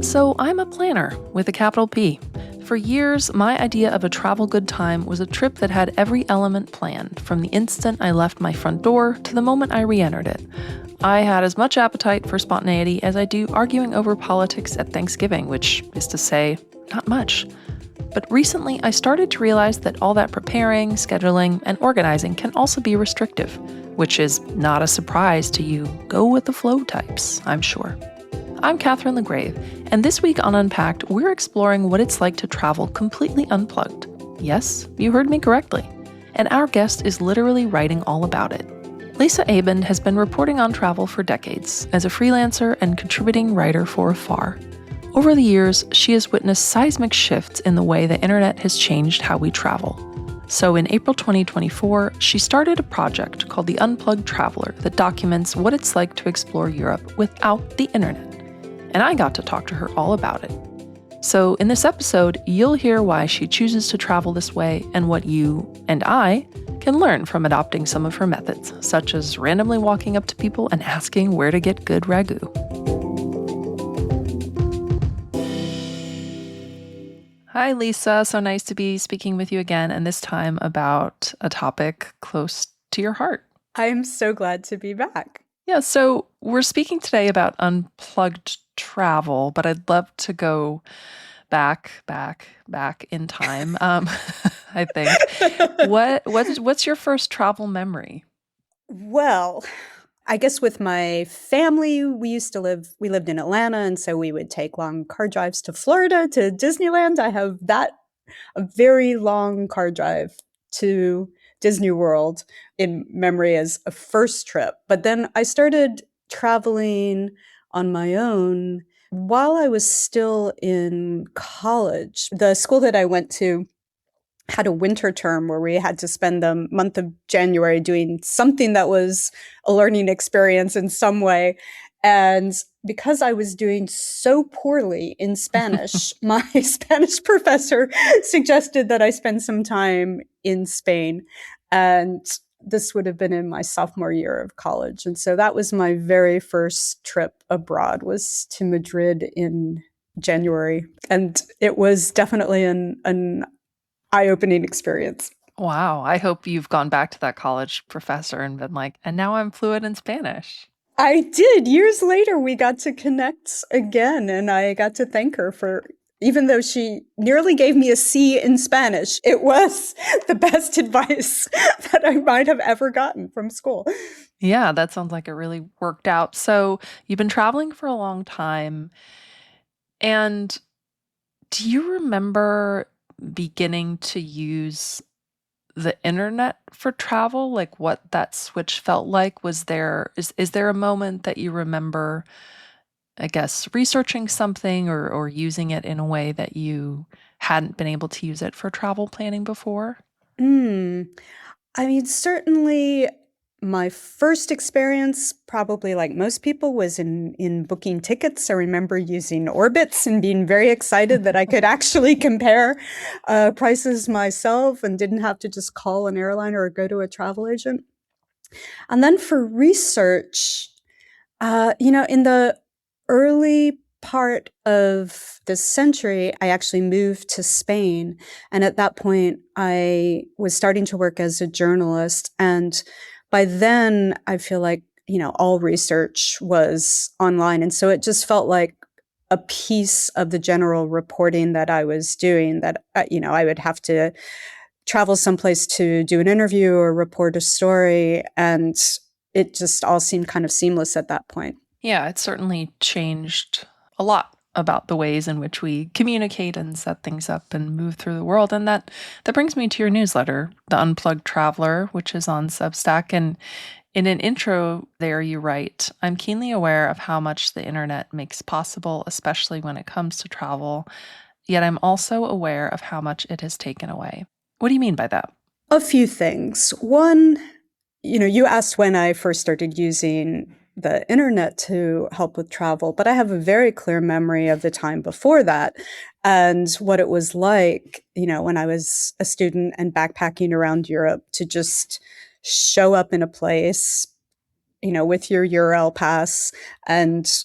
So, I'm a planner with a capital P. For years, my idea of a travel good time was a trip that had every element planned, from the instant I left my front door to the moment I re entered it. I had as much appetite for spontaneity as I do arguing over politics at Thanksgiving, which is to say, not much. But recently, I started to realize that all that preparing, scheduling, and organizing can also be restrictive, which is not a surprise to you go with the flow types, I'm sure. I'm Catherine LaGrave, and this week on Unpacked, we're exploring what it's like to travel completely unplugged. Yes, you heard me correctly. And our guest is literally writing all about it. Lisa Abend has been reporting on travel for decades as a freelancer and contributing writer for Afar. Over the years, she has witnessed seismic shifts in the way the internet has changed how we travel. So in April 2024, she started a project called the Unplugged Traveler that documents what it's like to explore Europe without the internet. And I got to talk to her all about it. So in this episode, you'll hear why she chooses to travel this way and what you and I can learn from adopting some of her methods, such as randomly walking up to people and asking where to get good ragu. Hi, Lisa. So nice to be speaking with you again, and this time about a topic close to your heart. I'm so glad to be back. Yeah, so we're speaking today about unplugged travel, but I'd love to go back in time. I think. What's your first travel memory? Well, I guess with my family, we lived in Atlanta, and so we would take long car drives to Florida, to Disneyland. I have a very long car drive to Disney World in memory as a first trip. But then I started traveling on my own while I was still in college. The school that I went to had a winter term where we had to spend the month of January doing something that was a learning experience in some way. And because I was doing so poorly in Spanish, my Spanish professor suggested that I spend some time in Spain. And this would have been in my sophomore year of college. And so that was my very first trip abroad, was to Madrid in January. And it was definitely an eye-opening experience. Wow, I hope you've gone back to that college professor and been like, and now I'm fluent in Spanish. I did. Years later, we got to connect again, and I got to thank her for, even though she nearly gave me a C in Spanish, it was the best advice that I might have ever gotten from school. Yeah, that sounds like it really worked out. So you've been traveling for a long time. And do you remember beginning to use the internet for travel? Like what that switch felt like? Is there a moment that you remember, I guess, researching something or using it in a way that you hadn't been able to use it for travel planning before? Mm. I mean, certainly my first experience, probably like most people, was in booking tickets. I remember using Orbitz and being very excited that I could actually compare prices myself and didn't have to just call an airline or go to a travel agent. And then for research, in the early part of this century, I actually moved to Spain. And at that point, I was starting to work as a journalist. And by then, I feel like, all research was online. And so it just felt like a piece of the general reporting that I was doing that, I would have to travel someplace to do an interview or report a story. And it just all seemed kind of seamless at that point. Yeah, it certainly changed a lot about the ways in which we communicate and set things up and move through the world. And that brings me to your newsletter, The Unplugged Traveler, which is on Substack. And in an intro there, you write, I'm keenly aware of how much the internet makes possible, especially when it comes to travel. Yet I'm also aware of how much it has taken away. What do you mean by that? A few things. One, you asked when I first started using the internet to help with travel, but I have a very clear memory of the time before that and what it was like, when I was a student and backpacking around Europe, to just show up in a place, with your URL pass and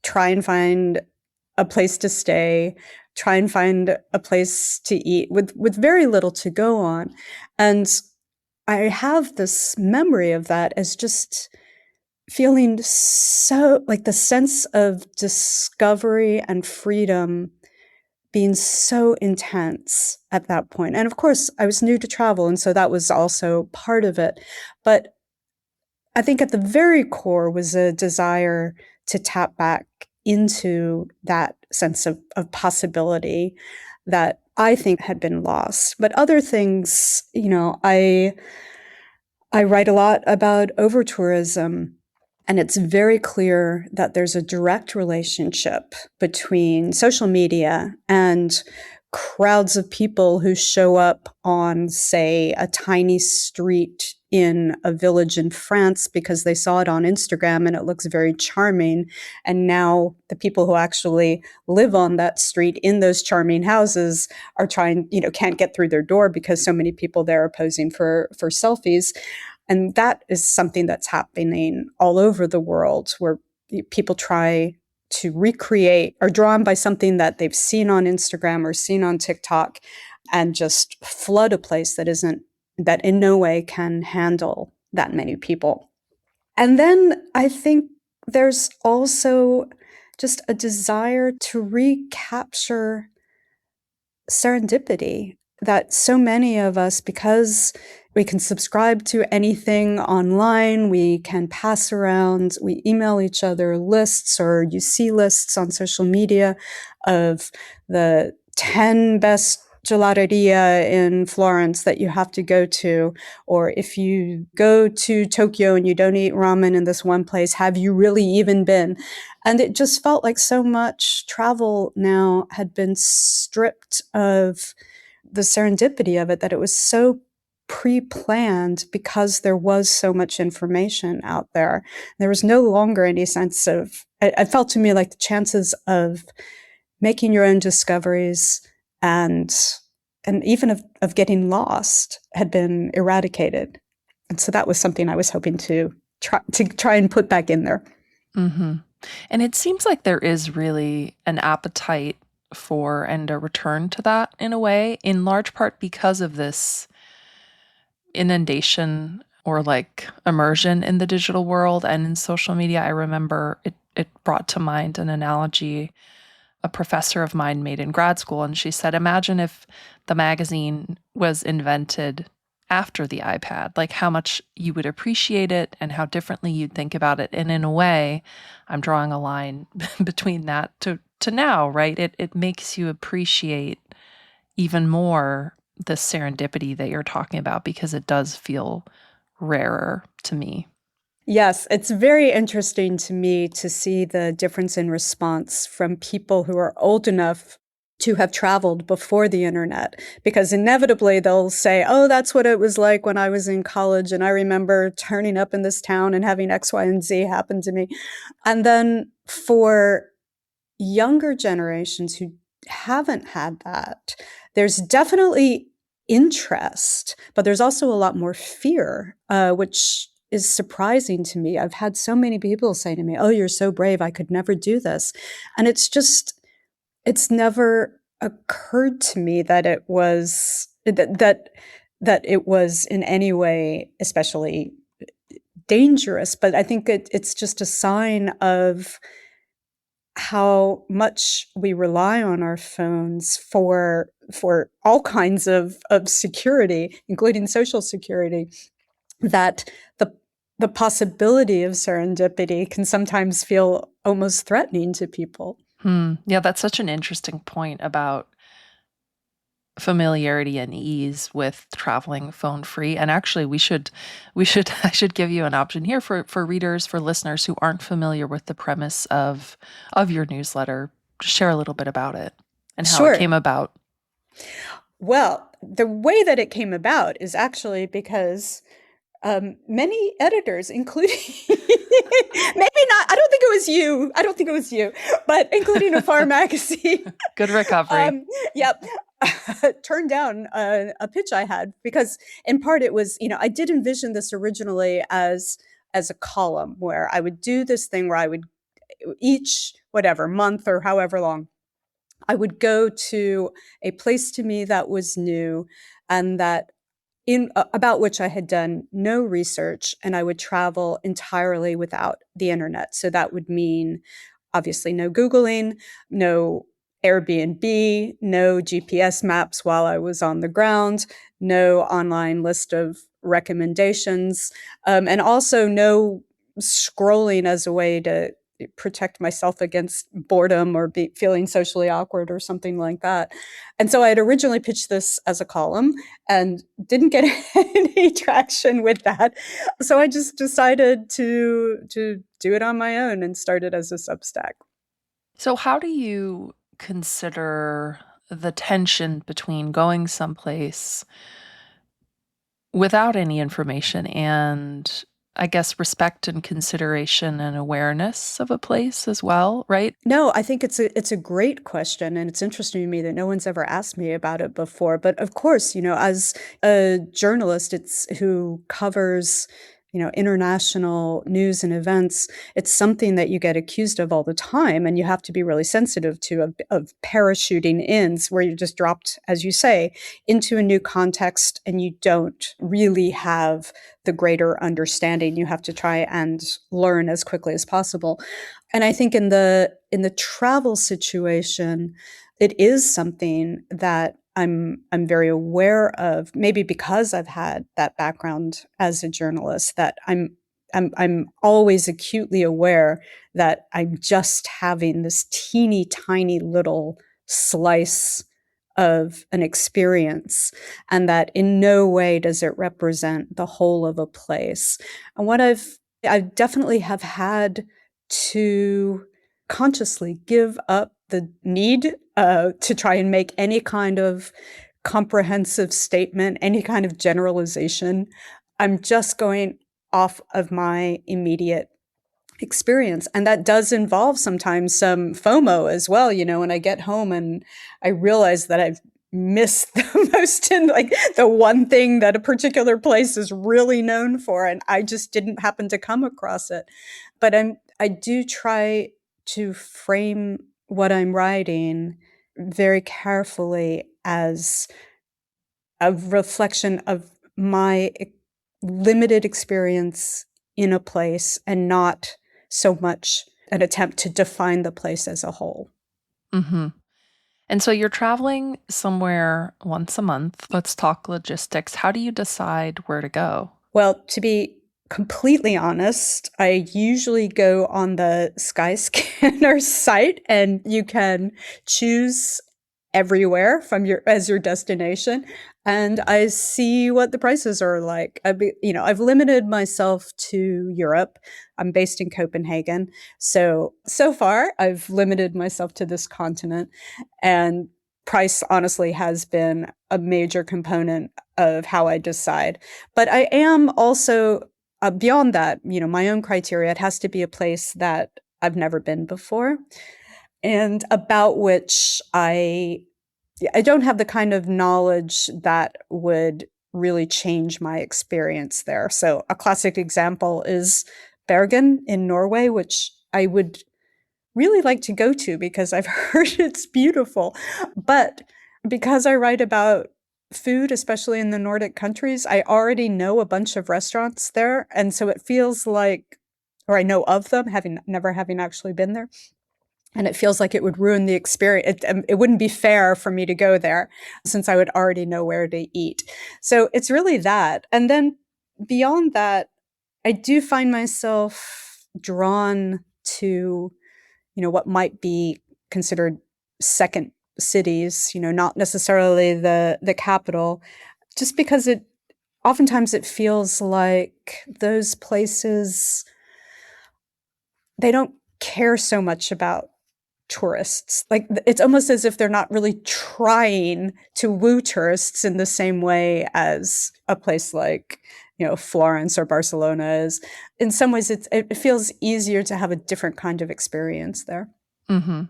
try and find a place to stay, try and find a place to eat with very little to go on. And I have this memory of that as just feeling so like the sense of discovery and freedom being so intense at that point. And of course, I was new to travel, and so that was also part of it. But I think at the very core was a desire to tap back into that sense of possibility that I think had been lost. But other things, I write a lot about over tourism, and it's very clear that there's a direct relationship between social media and crowds of people who show up on, say, a tiny street in a village in France because they saw it on Instagram and it looks very charming. And now the people who actually live on that street in those charming houses are can't get through their door because so many people there are posing for selfies. And that is something that's happening all over the world, where people try to recreate, are drawn by something that they've seen on Instagram or seen on TikTok, and just flood a place that in no way can handle that many people. And then I think there's also just a desire to recapture serendipity that so many of us, because we can subscribe to anything online, we can pass around, we email each other lists, or you see lists on social media of the 10 best gelateria in Florence that you have to go to, or if you go to Tokyo and you don't eat ramen in this one place, have you really even been? And it just felt like so much travel now had been stripped of the serendipity of it, that it was so pre-planned because there was so much information out there. There was no longer any sense of, it felt to me like the chances of making your own discoveries and even of getting lost had been eradicated. And so that was something I was hoping to try and put back in there. Mm-hmm. And it seems like there is really an appetite for and a return to that in a way, in large part because of this inundation or like immersion in the digital world and in social media. I remember it brought to mind an analogy a professor of mine made in grad school, and she said, imagine if the magazine was invented after the iPad, like how much you would appreciate it and how differently you'd think about it. And in a way, I'm drawing a line between that to now, right? It makes you appreciate even more the serendipity that you're talking about because it does feel rarer to me. Yes, it's very interesting to me to see the difference in response from people who are old enough to have traveled before the internet, because inevitably they'll say, oh, that's what it was like when I was in college, and I remember turning up in this town and having X, Y, and Z happen to me. And then for younger generations who haven't had that, there's definitely interest, but there's also a lot more fear, which is surprising to me. I've had so many people say to me, oh, you're so brave, I could never do this. And it's never occurred to me that it was that it was in any way especially dangerous. But I think it's just a sign of how much we rely on our phones for all kinds of security, including social security, that the possibility of serendipity can sometimes feel almost threatening to people. Yeah, that's such an interesting point about familiarity and ease with traveling phone free. And actually I should give you an option here for readers, for listeners who aren't familiar with the premise of your newsletter. Share a little bit about it and how it came about. Well, the way that it came about is actually because many editors, including maybe not, I don't think it was you, but including a farm magazine. Good recovery. Yep. Turned down a pitch I had because in part it was, I did envision this originally as as a column where I would do this thing where I would each whatever month or however long I would go to a place to me that was new and that in about which I had done no research, and I would travel entirely without the internet. So that would mean obviously no Googling, no Airbnb, no GPS maps while I was on the ground, no online list of recommendations, and also no scrolling as a way to protect myself against boredom or feeling socially awkward or something like that. And so I had originally pitched this as a column and didn't get any traction with that. So I just decided to do it on my own and started as a Substack. So, how do you consider the tension between going someplace without any information and, I guess, respect and consideration and awareness of a place as well, right? No, I think it's a great question, and it's interesting to me that no one's ever asked me about it before. But of course, as a journalist, it's who covers, international news and events. It's something that you get accused of all the time, and you have to be really sensitive to of parachuting in, where you're just dropped, as you say, into a new context, and you don't really have the greater understanding. You have to try and learn as quickly as possible. And I think in the travel situation, it is something that I'm very aware of, maybe because I've had that background as a journalist, that I'm always acutely aware that I'm just having this teeny tiny little slice of an experience, and that in no way does it represent the whole of a place. And what I definitely have had to consciously give up the need to try and make any kind of comprehensive statement, any kind of generalization. I'm just going off of my immediate experience. And that does involve sometimes some FOMO as well, when I get home and I realize that I've missed the most in like the one thing that a particular place is really known for, and I just didn't happen to come across it. But I do try to frame what I'm writing very carefully as a reflection of my limited experience in a place, and not so much an attempt to define the place as a whole. Mm-hmm. And so you're traveling somewhere once a month. Let's talk logistics. How do you decide where to go? Well, to be completely honest, I usually go on the Skyscanner site, and you can choose everywhere as your destination, and I see what the prices are like. I've limited myself to Europe. I'm based in Copenhagen, so far I've limited myself to this continent, and price honestly has been a major component of how I decide. But I am also beyond that, my own criteria. It has to be a place that I've never been before, and about which I don't have the kind of knowledge that would really change my experience there. So a classic example is Bergen in Norway, which I would really like to go to because I've heard it's beautiful. But because I write about food, especially in the Nordic countries, I already know a bunch of restaurants there. And so it feels like, or I know of them, never having actually been there. And it feels like it would ruin the experience. It wouldn't be fair for me to go there since I would already know where to eat. So it's really that. And then beyond that, I do find myself drawn to, what might be considered second cities, not necessarily the capital, just because oftentimes it feels like those places, they don't care so much about tourists. Like it's almost as if they're not really trying to woo tourists in the same way as a place like, Florence or Barcelona is. In some ways, it feels easier to have a different kind of experience there. Mm-hmm.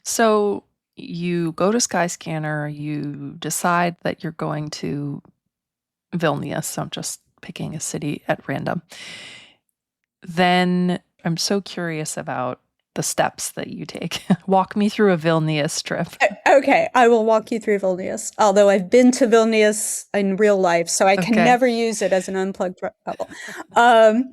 So you go to Skyscanner, you decide that you're going to Vilnius. So I'm just picking a city at random. then I'm so curious about the steps that you take. Walk me through a Vilnius trip. Okay, I will walk you through Vilnius. Although I've been to Vilnius in real life, so I can Okay. never use it as an unplugged travel. Um,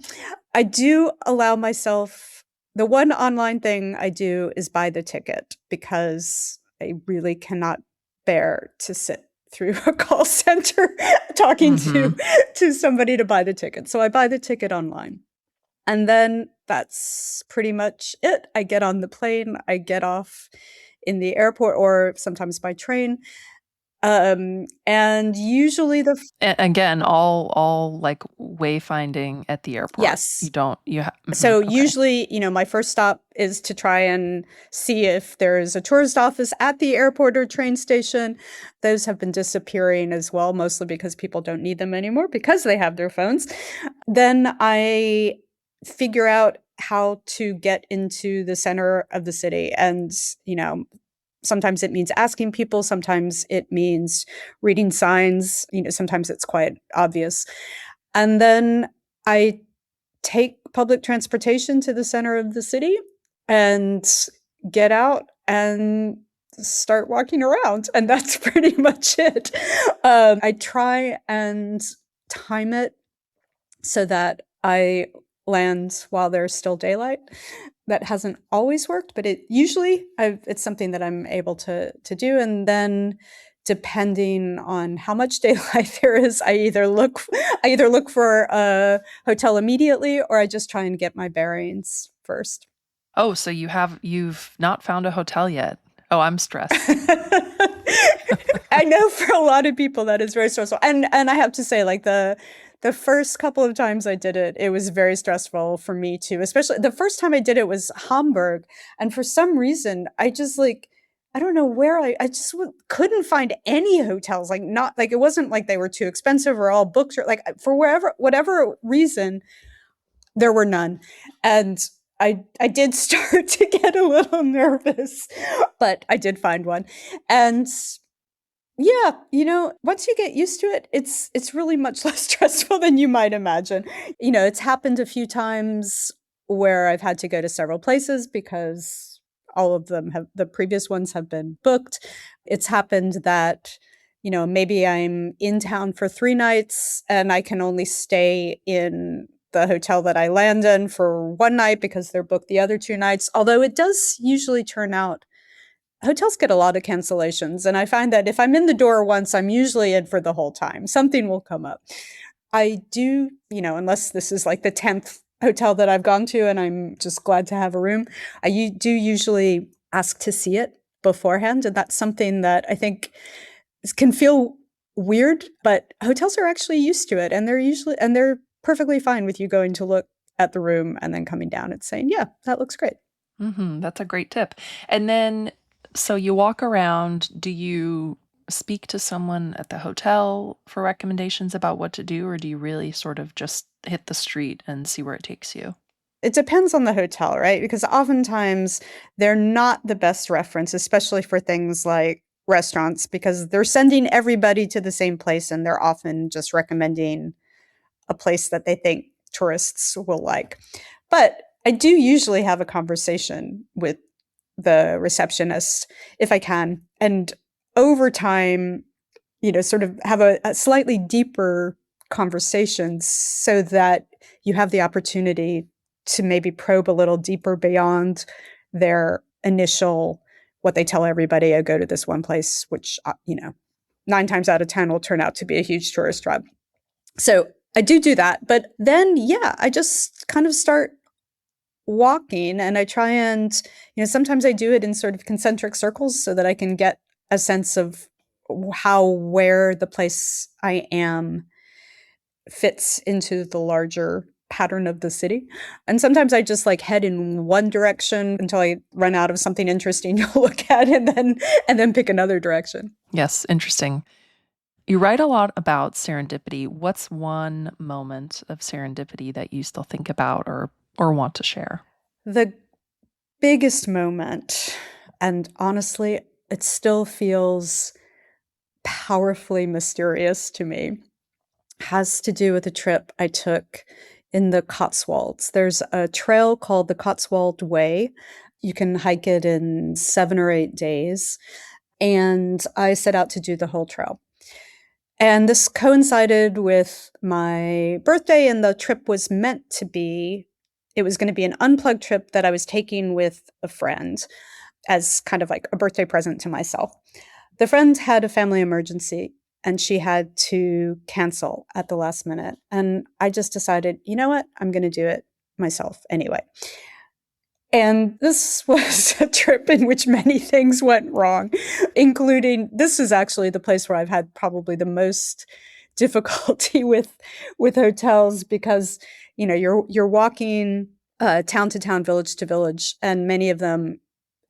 I do allow myself, the one online thing I do is buy the ticket because I really cannot bear to sit through a call center talking Mm-hmm. to somebody to buy the ticket. So I buy the ticket online. And then that's pretty much it. I get on the plane, I get off in the airport or sometimes by train. And usually Again, all like wayfinding at the airport. You yes. don't, you So okay. usually, my first stop is to try and see if there's a tourist office at the airport or train station. Those have been disappearing as well, mostly because people don't need them anymore because they have their phones. Then I figure out how to get into the center of the city. And, sometimes it means asking people, sometimes it means reading signs, sometimes it's quite obvious. And then I take public transportation to the center of the city and get out and start walking around. And that's pretty much it. I try and time it so that I land while there's still daylight. That hasn't always worked, but it's something that I'm able to do. And then depending on how much daylight there is, I either look for a hotel immediately or I just try and get my bearings first. Oh, so you've not found a hotel yet. Oh, I'm stressed. I know for a lot of people that is very stressful. And I have to say, like the first couple of times I did it, it was very stressful for me too. Especially the first time I did it was Hamburg. And for some reason, I don't know where I just couldn't find any hotels. Like not like it wasn't like they were too expensive or all booked or like for whatever reason, there were none. And I did start to get a little nervous, but I did find one. And yeah, once you get used to it, it's really much less stressful than you might imagine. It's happened a few times where I've had to go to several places because the previous ones have been booked. It's happened that, maybe I'm in town for 3 nights and I can only stay in the hotel that I land in for one night because they're booked the other 2 nights. Although it does usually turn out hotels get a lot of cancellations. And I find that if I'm in the door once, I'm usually in for the whole time. Something will come up. I do, unless this is like the 10th hotel that I've gone to and I'm just glad to have a room, do usually ask to see it beforehand. And that's something that I think can feel weird, but hotels are actually used to it. And they're perfectly fine with you going to look at the room and then coming down and saying, yeah, that looks great. That's a great tip. And then, so you walk around, do you speak to someone at the hotel for recommendations about what to do, or do you really sort of just hit the street and see where it takes you? It depends on the hotel, right? Because oftentimes they're not the best reference, especially for things like restaurants, because they're sending everybody to the same place and they're often just recommending a place that they think tourists will like. But I do usually have a conversation with the receptionist if I can. And over time, sort of have a slightly deeper conversation so that you have the opportunity to maybe probe a little deeper beyond their initial, what they tell everybody, I go to this one place, which, 9 times out of 10 will turn out to be a huge tourist trap. So I do that. But then, yeah, I just kind of start walking and I try and, sometimes I do it in sort of concentric circles so that I can get a sense of where the place I am fits into the larger pattern of the city. And sometimes I just like head in one direction until I run out of something interesting to look at and then pick another direction. Yes, interesting. You write a lot about serendipity. What's one moment of serendipity that you still think about or want to share? The biggest moment, and honestly, it still feels powerfully mysterious to me, has to do with a trip I took in the Cotswolds. There's a trail called the Cotswold Way. You can hike it in 7 or 8 days. And I set out to do the whole trail. And this coincided with my birthday, and the trip was meant to be, it was going to be an unplugged trip that I was taking with a friend as kind of like a birthday present to myself. The friend had a family emergency and she had to cancel at the last minute. And I just decided, you know what? I'm going to do it myself anyway. And this was a trip in which many things went wrong, including this is actually the place where I've had probably the most difficulty with hotels because you're walking town to town, village to village, and many of them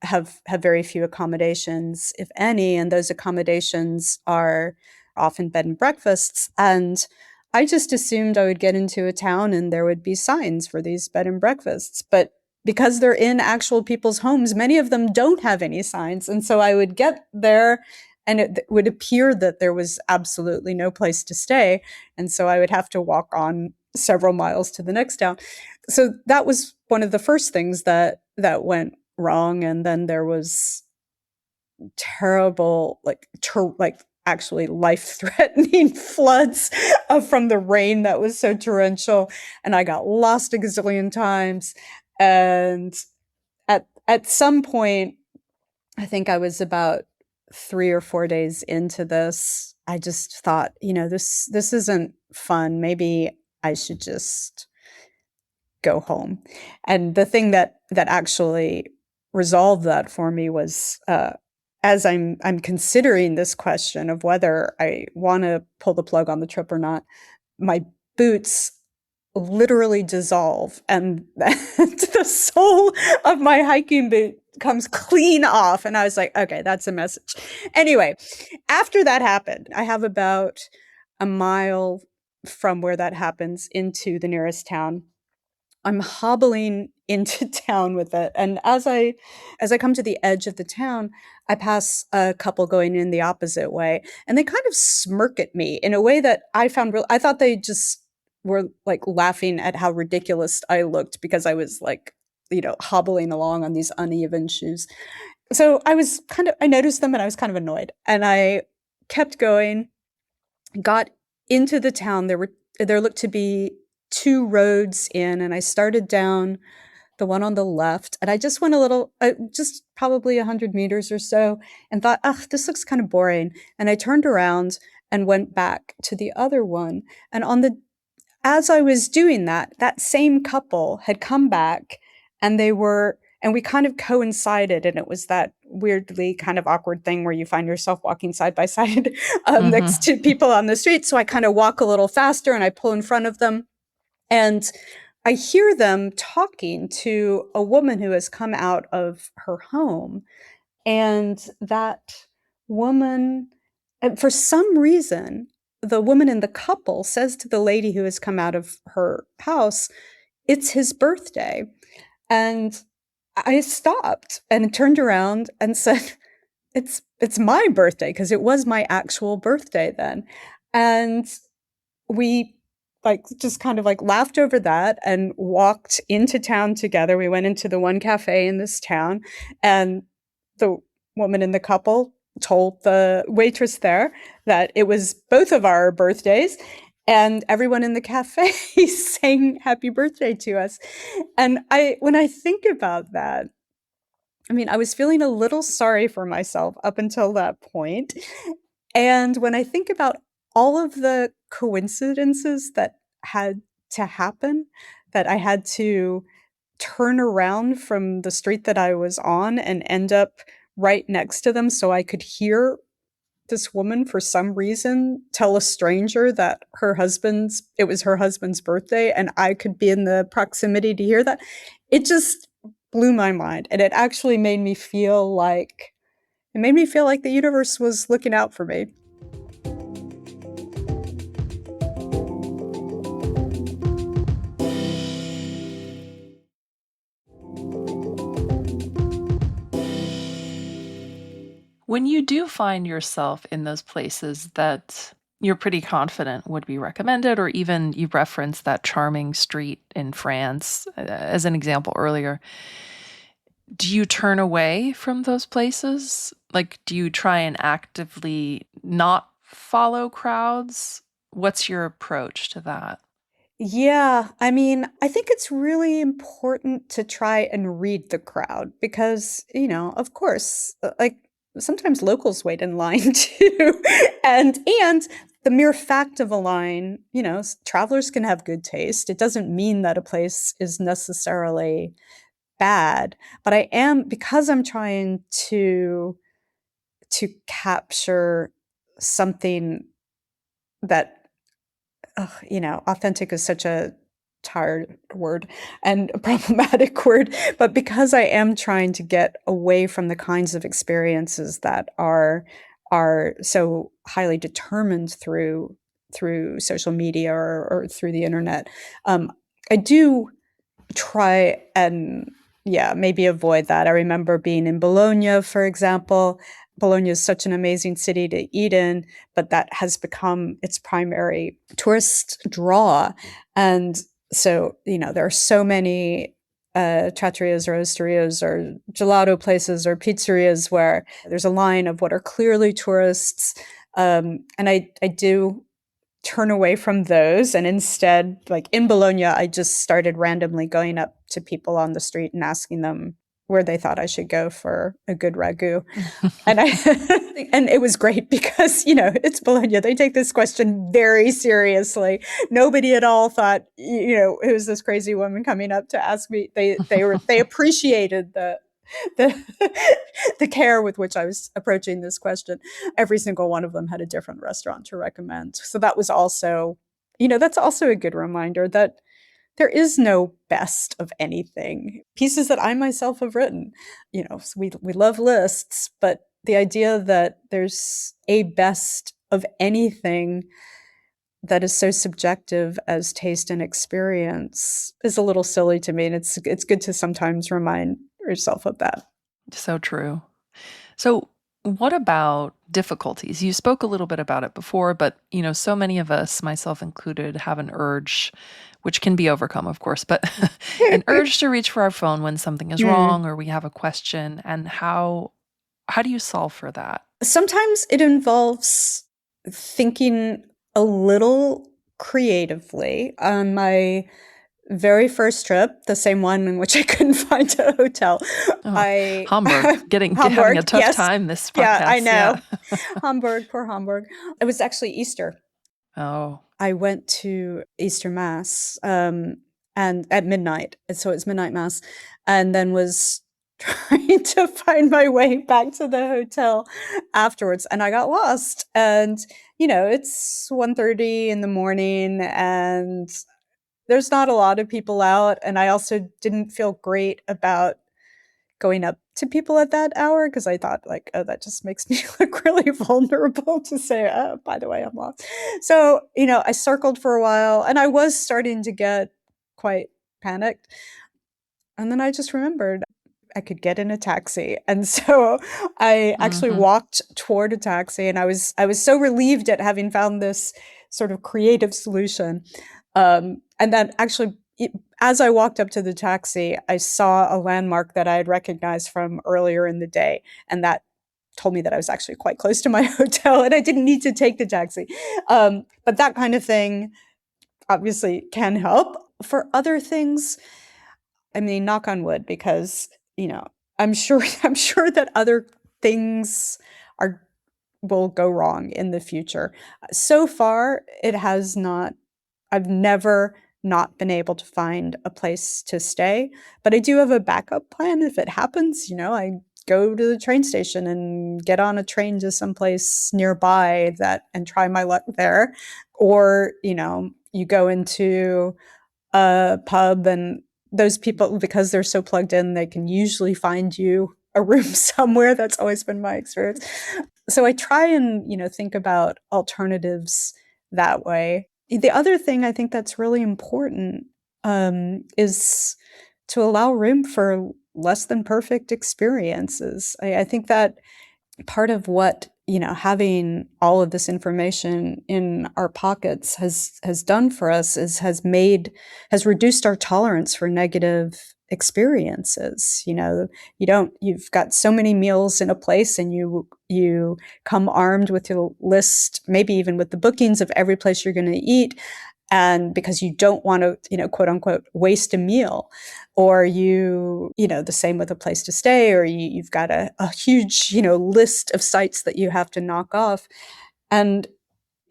have very few accommodations, if any, and those accommodations are often bed and breakfasts. And I just assumed I would get into a town and there would be signs for these bed and breakfasts, but because they're in actual people's homes, many of them don't have any signs. And so I would get there and it would appear that there was absolutely no place to stay. And so I would have to walk on several miles to the next town. So that was one of the first things that went wrong. And then there was terrible, actually life-threatening floods from the rain that was so torrential. And I got lost a gazillion times. And at some point, I think I was about 3 or 4 days into this, I just thought, this isn't fun. Maybe I should just go home. And the thing that actually resolved that for me was as I'm considering this question of whether I want to pull the plug on the trip or not, my boots literally dissolve and the sole of my hiking boot comes clean off. And I was like, okay, that's a message. Anyway, after that happened, I have about a mile from where that happens into the nearest town. I'm hobbling into town with it. And as I come to the edge of the town, I pass a couple going in the opposite way. And they kind of smirk at me in a way that I found real. I thought they just were like laughing at how ridiculous I looked because I was like, hobbling along on these uneven shoes. So I noticed them and I was kind of annoyed. And I kept going, got into the town. There looked to be 2 roads in, and I started down the one on the left, and I just went a little, just probably 100 meters or so, and thought, this looks kind of boring. And I turned around and went back to the other one. And as I was doing that, that same couple had come back, and we kind of coincided, and it was that weirdly kind of awkward thing where you find yourself walking side by side next to people on the street. So I kind of walk a little faster and I pull in front of them. And I hear them talking to a woman who has come out of her home. And that woman, for some reason, the woman in the couple says to the lady who has come out of her house, it's his birthday. And I stopped and turned around and said, it's my birthday, because it was my actual birthday then. And we just kind of laughed over that and walked into town together. We went into the one cafe in this town, and the woman in the couple told the waitress there that it was both of our birthdays, and everyone in the cafe sang happy birthday to us. And when I think about that, I was feeling a little sorry for myself up until that point. And when I think about all of the coincidences that had to happen, that I had to turn around from the street that I was on and end up right next to them so I could hear this woman, for some reason, tell a stranger that it was her husband's birthday, and I could be in the proximity to hear that. It just blew my mind. And it actually made me feel like the universe was looking out for me. When you do find yourself in those places that you're pretty confident would be recommended, or even you referenced that charming street in France as an example earlier. Do you turn away from those places? Like, do you try and actively not follow crowds? What's your approach to that? Yeah, I mean, I think it's really important to try and read the crowd because, of course, like sometimes locals wait in line too. And the mere fact of a line, travelers can have good taste. It doesn't mean that a place is necessarily bad, but I am because I'm trying to capture something that authentic is such a tired word and a problematic word, but because I am trying to get away from the kinds of experiences that are so highly determined through social media or through the internet, I do try and yeah, maybe avoid that. I remember being in Bologna, for example. Bologna is such an amazing city to eat in, but that has become its primary tourist draw. And so, there are so many trattorias or osterias or gelato places or pizzerias where there's a line of what are clearly tourists. And I do turn away from those and instead, like in Bologna, I just started randomly going up to people on the street and asking them where they thought I should go for a good ragu. And I and it was great because, it's Bologna. They take this question very seriously. Nobody at all thought, it was this crazy woman coming up to ask me. They appreciated the the care with which I was approaching this question. Every single one of them had a different restaurant to recommend. So that was also, that's also a good reminder that there is no best of anything. Pieces that I myself have written, so we love lists, but the idea that there's a best of anything that is so subjective as taste and experience is a little silly to me, and it's good to sometimes remind yourself of that. So true. So, what about difficulties? You spoke a little bit about it before, but so many of us, myself included, have an urge, which can be overcome, of course, but an urge to reach for our phone when something is Mm. wrong or we have a question. And how do you solve for that? Sometimes it involves thinking a little creatively. On my very first trip, the same one in which I couldn't find a hotel, Oh, I Hamburg, having a Hamburg, tough yes. time this Yeah, I podcast. know. Yeah. Hamburg, poor Hamburg. It was actually Easter. Oh. I went to Easter Mass, and at midnight, and so it's midnight mass, and then was trying to find my way back to the hotel afterwards, and I got lost. And it's 1:30 in the morning, and there's not a lot of people out, and I also didn't feel great about going up to people at that hour because I thought like, oh, that just makes me look really vulnerable to say, oh, by the way, I'm lost. So, I circled for a while and I was starting to get quite panicked. And then I just remembered I could get in a taxi. And so I actually Hmm. walked toward a taxi and I was so relieved at having found this sort of creative solution. And then actually as I walked up to the taxi, I saw a landmark that I had recognized from earlier in the day, and that told me that I was actually quite close to my hotel and I didn't need to take the taxi. But that kind of thing obviously can help. For other things, I mean, knock on wood, because I'm sure I'm sure that other things are will go wrong in the future. So far, it has not. I've never not been able to find a place to stay, but I do have a backup plan if it happens. I go to the train station and get on a train to someplace nearby that and try my luck there. Or, you go into a pub and those people, because they're so plugged in, they can usually find you a room somewhere. That's always been my experience. So I try and, think about alternatives that way. The other thing I think that's really important is to allow room for less than perfect experiences. I think that part of what having all of this information in our pockets has done for us is has reduced our tolerance for negative experiences. You've got so many meals in a place, and you come armed with your list, maybe even with the bookings of every place you're going to eat, and because you don't want to, quote unquote, waste a meal, or the same with a place to stay, or you've got a huge, list of sites that you have to knock off. And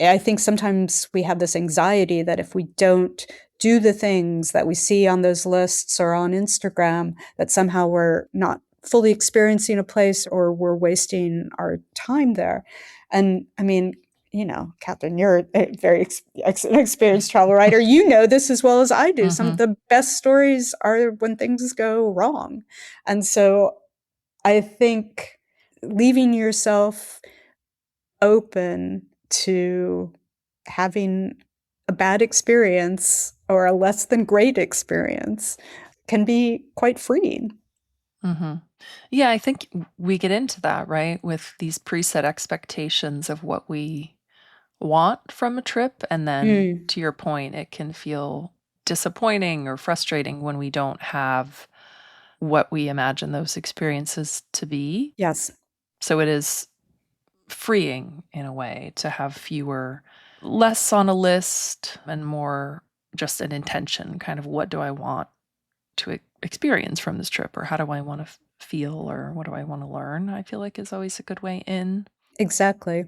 I think sometimes we have this anxiety that if we don't do the things that we see on those lists or on Instagram, that somehow we're not fully experiencing a place or we're wasting our time there. And I mean, Catherine, you're a very experienced travel writer. You know this as well as I do. Some Mm-hmm. of the best stories are when things go wrong. And so I think leaving yourself open to having a bad experience or a less than great experience can be quite freeing. Mm-hmm. Yeah, I think we get into that, right? With these preset expectations of what we want from a trip. And then Mm, to your point, it can feel disappointing or frustrating when we don't have what we imagine those experiences to be. yes, So it is freeing in a way to have less on a list and more just an intention, kind of what do I want to experience from this trip, or how do I want to feel, or what do I want to learn, I feel like is always a good way in. exactly.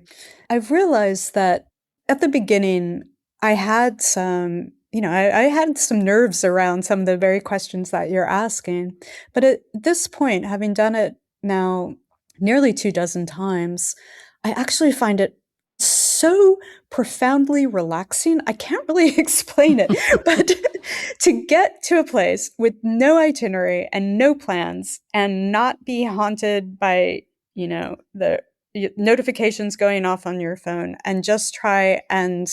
I've realized that at the beginning, I had I had some nerves around some of the very questions that you're asking. But at this point, having done it now nearly 2 dozen times, I actually find it so profoundly relaxing. I can't really explain it, but to get to a place with no itinerary and no plans and not be haunted by, the notifications going off on your phone, and just try and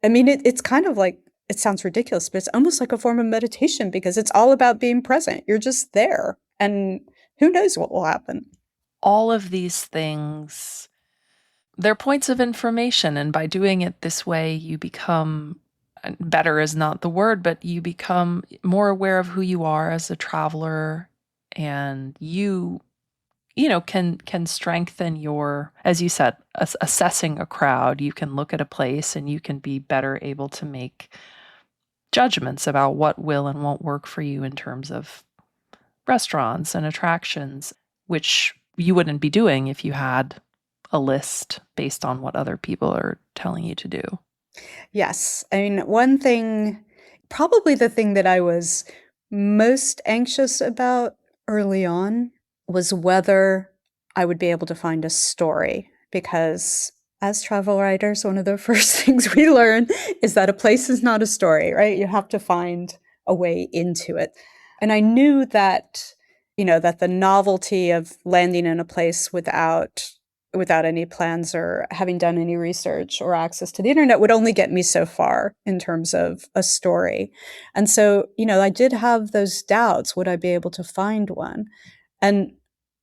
I mean, it's kind of like, it sounds ridiculous, but it's almost like a form of meditation because it's all about being present. You're just there, and who knows what will happen. All of these things, they're points of information. And by doing it this way, you become better is not the word, but you become more aware of who you are as a traveler. And can strengthen your, as you said, assessing a crowd. You can look at a place and you can be better able to make judgments about what will and won't work for you in terms of restaurants and attractions, which you wouldn't be doing if you had a list based on what other people are telling you to do. Yes. I mean, one thing, probably the thing that I was most anxious about early on was whether I would be able to find a story. Because as travel writers, one of the first things we learn is that a place is not a story, right? You have to find a way into it. And I knew that, that the novelty of landing in a place without any plans or having done any research or access to the internet would only get me so far in terms of a story. And so, I did have those doubts. Would I be able to find one? And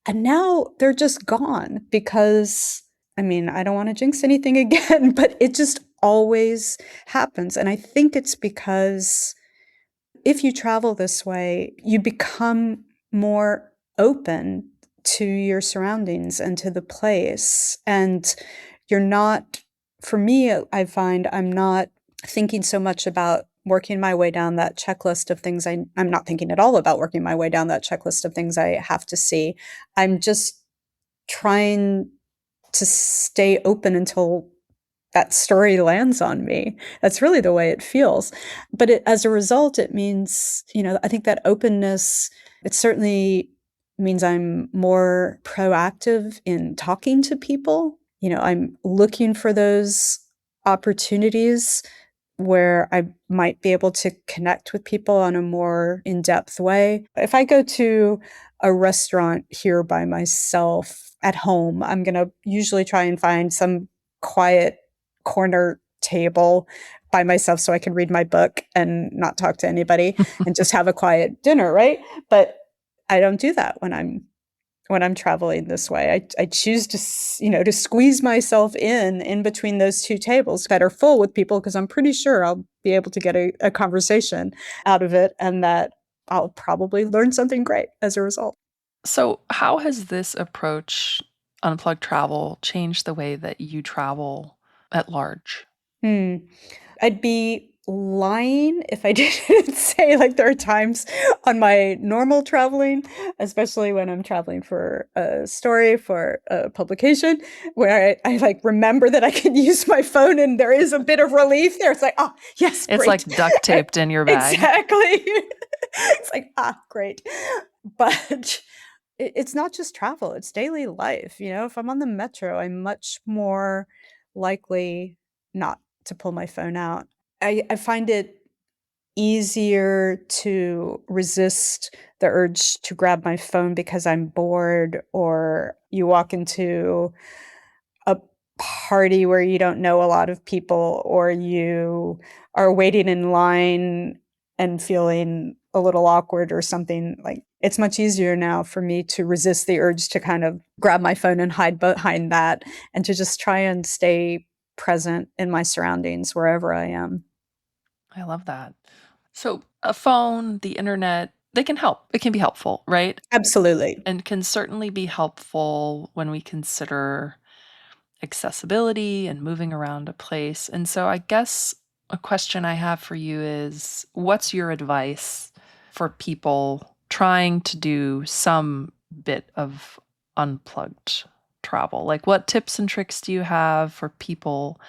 and now they're just gone because I mean, I don't want to jinx anything again, but it just always happens. And I think it's because if you travel this way, you become more open to your surroundings and to the place. And you're not, for me, I find I'm not thinking so much about working my way down that checklist of things. I'm not thinking at all about working my way down that checklist of things I have to see. I'm just trying to stay open until that story lands on me. That's really the way it feels. But as a result, it means, I think that openness, it certainly means I'm more proactive in talking to people. I'm looking for those opportunities where I might be able to connect with people on a more in-depth way. If I go to a restaurant here by myself at home, I'm going to usually try and find some quiet corner table by myself so I can read my book and not talk to anybody and just have a quiet dinner, right? But I don't do that when I'm when I'm traveling this way. I choose to, to squeeze myself in between those two tables that are full with people because I'm pretty sure I'll be able to get a conversation out of it and that I'll probably learn something great as a result. So, how has this approach, unplugged travel, changed the way that you travel at large? Hmm. I'd be lying if I didn't say like there are times on my normal traveling, especially when I'm traveling for a story for a publication, where I like remember that I can use my phone and there is a bit of relief there. It's like, oh, yes, It's great. like duct taped in your bag. Exactly. It's like, great. But it's not just travel, it's daily life. If I'm on the metro, I'm much more likely not to pull my phone out. I find it easier to resist the urge to grab my phone because I'm bored, or you walk into a party where you don't know a lot of people, or you are waiting in line and feeling a little awkward or something. Like, it's much easier now for me to resist the urge to kind of grab my phone and hide behind that and to just try and stay present in my surroundings wherever I am. I love that. So, a phone, the internet, they can help. It can be helpful, right? Absolutely. And can certainly be helpful when we consider accessibility and moving around a place. And so, I guess a question I have for you is what's your advice for people trying to do some bit of unplugged travel? Like, what tips and tricks do you have for people,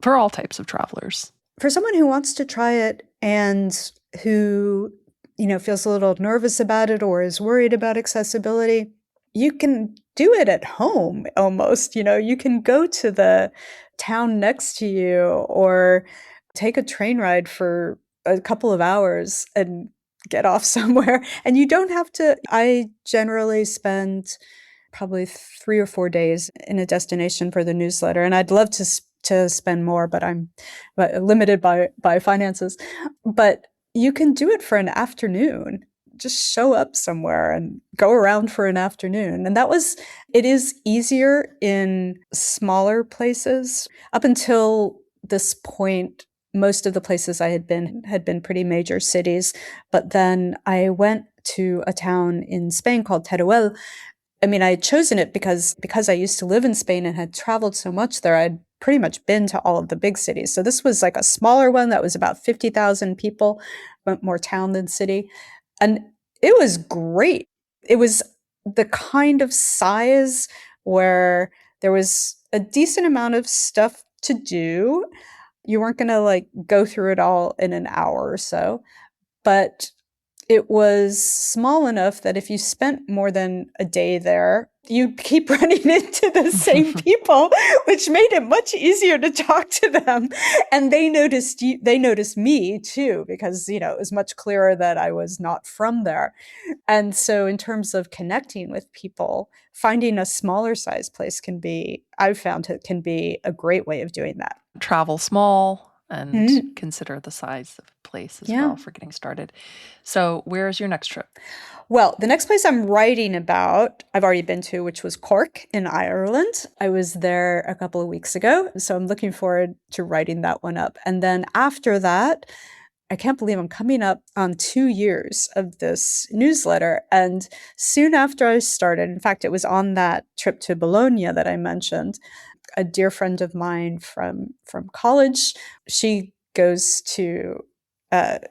for all types of travelers? For someone who wants to try it and who, feels a little nervous about it or is worried about accessibility, you can do it at home almost. You can go to the town next to you or take a train ride for a couple of hours and get off somewhere. And you don't have to. I generally spend probably 3 or 4 days in a destination for the newsletter, and I'd love to spend more, but I'm limited by finances. But you can do it for an afternoon. Just show up somewhere and go around for an afternoon. And it is easier in smaller places. Up until this point, most of the places I had been pretty major cities. But then I went to a town in Spain called Teruel. I mean, I had chosen it because I used to live in Spain and had traveled so much there. I'd pretty much been to all of the big cities. So this was like a smaller one that was about 50,000 people, but more town than city. And it was great. It was the kind of size where there was a decent amount of stuff to do. You weren't going to like go through it all in an hour or so, but it was small enough that if you spent more than a day there, you'd keep running into the same people, which made it much easier to talk to them. And they noticed me too, because, it was much clearer that I was not from there. And so in terms of connecting with people, finding a smaller size place I've found it can be a great way of doing that. Travel small and Mhm. consider the size of a place as Yeah. well for getting started. So, where's your next trip? Well, the next place I'm writing about, I've already been to, which was Cork in Ireland. I was there a couple of weeks ago, so I'm looking forward to writing that one up. And then after that, I can't believe I'm coming up on 2 years of this newsletter. And soon after I started, in fact, it was on that trip to Bologna that I mentioned, a dear friend of mine from college, she goes to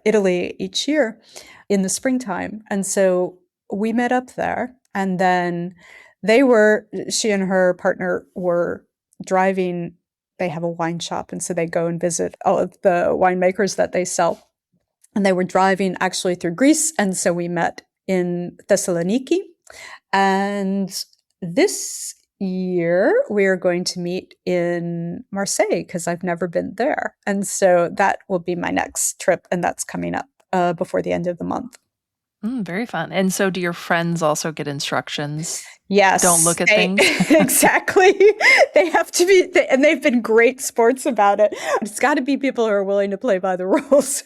Italy each year in the springtime. And so we met up there. And then she and her partner were driving. They have a wine shop. And so they go and visit all of the winemakers that they sell. And they were driving actually through Greece. And so we met in Thessaloniki. And this year we are going to meet in Marseille because I've never been there. And so that will be my next trip. And that's coming up before the end of the month. Very fun. And so, do your friends also get instructions? Don't Yes, look at things? exactly. They have to be, and they've been great sports about it. It's got to be people who are willing to play by the rules.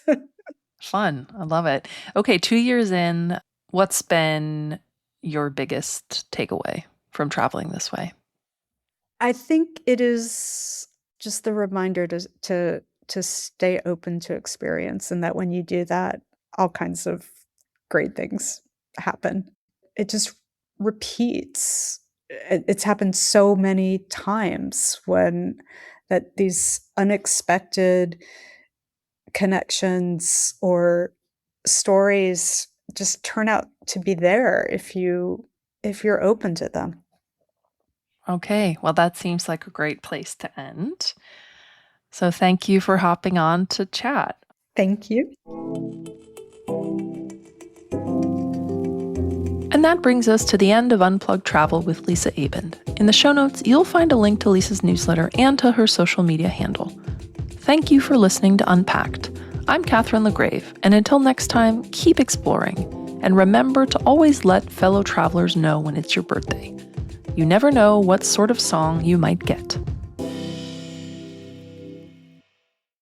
Fun. I love it. Okay, 2 years in, what's been your biggest takeaway from traveling this way? I think it is just the reminder to stay open to experience, and that when you do that, all kinds of great things happen. It just repeats. It's happened so many times when that these unexpected connections or stories just turn out to be there if you're open to them. Okay, well, that seems like a great place to end. So thank you for hopping on to chat. Thank you. And that brings us to the end of Unplugged Travel with Lisa Abend. In the show notes, you'll find a link to Lisa's newsletter and to her social media handle. Thank you for listening to Unpacked. I'm Catherine LaGrave, and until next time, keep exploring. And remember to always let fellow travelers know when it's your birthday. You never know what sort of song you might get.